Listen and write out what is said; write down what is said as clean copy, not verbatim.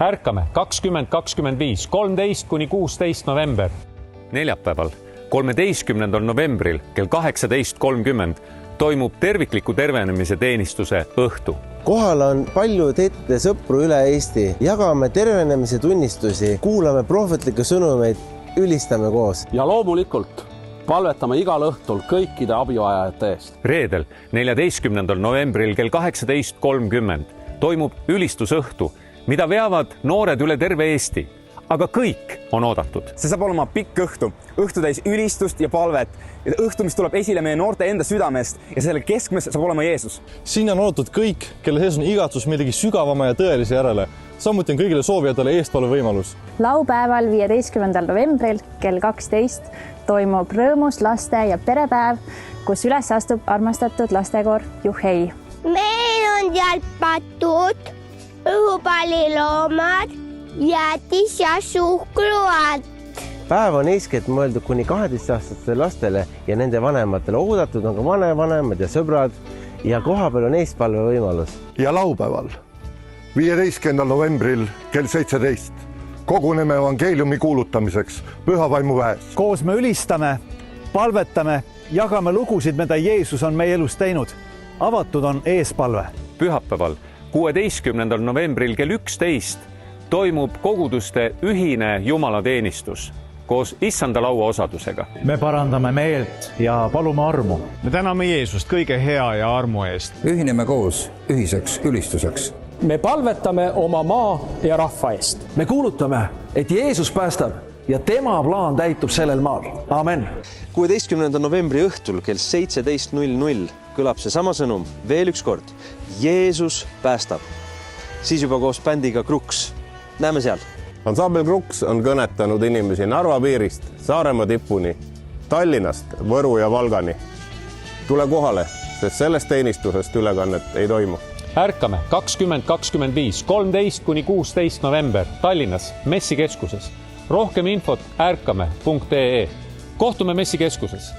ärkame 2025, 13 kuni 16 november. Neljapäeval, 13. novembril kell 18.30 toimub tervikliku tervenemise teenistuse õhtu. Kohal on palju teete sõpru üle Eesti. Jagame tervenemise tunnistusi, kuulame prohvetlikke sõnumeid, ülistame koos. Ja loomulikult palvetame igal õhtul kõikide abivajajate eest. Reedel, 14. novembril kell 18.30 toimub ülistusõhtu, mida veavad noored üle terve Eesti. Aga kõik on oodatud. See saab olema pikk õhtu täis ülistust ja palvet. Õhtu, mis tuleb esile meie noorte enda südamest ja selle keskmes saab olema Jeesus. Siin on oodatud kõik, kelle sees on igatsus millegi sügavama ja tõelise järele. Samuti on kõigile soovijatele eestpalve võimalus. Laupäeval 15. novembril kell 12 toimub rõõmus laste- ja perepäev, kus üles astub armastatud lastekoor Juhei. Meil on jalgpatud, õhupalliloomad, jäätis ja suhkruad. Päev on eeskätt mõeldud kuni 12-aastaste lastele ja nende vanematele. Oodatud on ka vanemad ja sõbrad ja kohapeal on eestpalve võimalus. Ja laupäeval, 15. novembril kell 17 koguneme evangeeliumi kuulutamiseks Pühavaimu väes. Koos me ülistame, palvetame, jagame lugusid, mida Jeesus on meie elus teinud. Avatud on eespalve. Pühapäeval, 16. novembril kell 11 toimub koguduste ühine jumalateenistus koos issanda laua osadusega. Me parandame meelt ja palume armu. Me täname Jeesust kõige hea ja armu eest. Ühineme koos ühiseks ülistuseks. Me palvetame oma maa ja rahva eest. Me kuulutame, et Jeesus päästab ja tema plaan täitub sellel maal. Amen. 16. novembri õhtul kell 17.00 kõlab seesama sõnum veel üks kord. Jeesus päästab. Siis juba koos bändiga Kruks. Näeme seal. Ansambel Kruks on kõnetanud inimesi Narva piirist, Saaremaa tipuni, Tallinnast, Võru ja Valgani. Tule kohale, sest sellest teenistusest ülekannet ei toimu. Ärkame 2025, 13 kuni 16 november Tallinnas messikeskuses. Rohkem infot ärkame.ee. Kohtume messikeskuses.